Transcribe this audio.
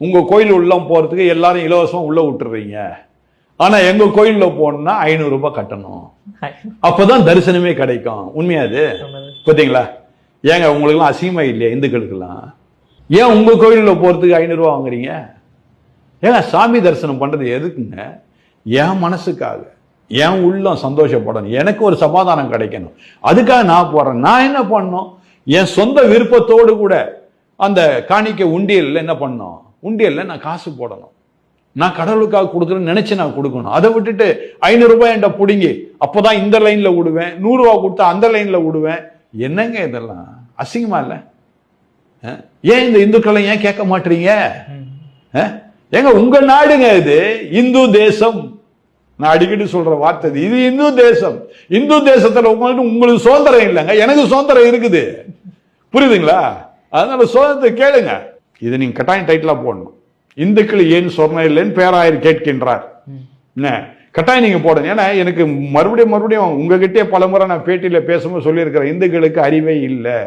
உங்க கோயில் உள்ள போறதுக்கு எல்லாரும் இலவசமா உள்ள விட்டுறீங்க. ஆனா எங்க கோயில்ல போகணும்னா 500 ரூபாய் கட்டணும். அப்பதான் தரிசனமே கிடைக்கும். உண்மையா அது? பாத்தீங்களா? ஏங்க உங்களுக்கு எல்லாம் அசிங்கமா இல்லையா இந்துக்களுக்கெல்லாம்? ஏன் உங்க கோயில்ல போறதுக்கு 500 ரூபாய் வாங்குறீங்க? ஏங்க சாமி தரிசனம் பண்றது எதுக்குங்க? என் மனசுக்காக, என் உள்ளம் சந்தோஷப்படணும், எனக்கு ஒரு சமாதானம் கிடைக்கணும், அதுக்காக நான் போறேன். நான் என்ன பண்ணணும்? என் சொந்த விருப்பத்தோடு கூட அந்த காணிக்க உண்டியல்ல என்ன பண்ணணும்? உண்டியல்ல நான் காசு போடணும். நான் கடவுளுக்காக கொடுக்குறேன்னு நினைச்சு நான் கொடுக்கணும். அதை விட்டுட்டு 500 ரூபாய் என்கிட்ட பிடிங்கி அப்போதான் இந்த லைன்ல விடுவேன், 100 ரூபாய் கொடுத்தா அந்த லைன்ல விடுவேன். என்னங்க இதெல்லாம் அசிங்கமா இல்ல? ஏன் இந்த இந்துக்களை ஏன் கேட்க மாட்டீங்க? ஏங்க உங்க நாடுங்க இது, இந்து தேசம். நான் அடிக்கடி சொல்ற வார்த்தை இது இந்து தேசம். இந்து தேசத்துல உங்களுக்கு சுதந்திரம் இல்லைங்க, எனக்கு சுதந்திரம் இருக்குது. புரியுதுங்களா? அதனால சுதந்திரத்தை கேளுங்க. இது நீங்க கட்டாயம் டைட்டிலா போடணும். இந்துக்கள் ஏன் சொர்ணம் இல்லைன்னு பேராயர் கேட்கின்றார். என்ன கட்டாயம் நீங்க போடுங்க. ஏன்னா எனக்கு மறுபடியும் உங்ககிட்டே பலமுறை நான் பேட்டியில பேசும்போது சொல்லியிருக்கிறேன், இந்துக்களுக்கு அறிவே இல்லை.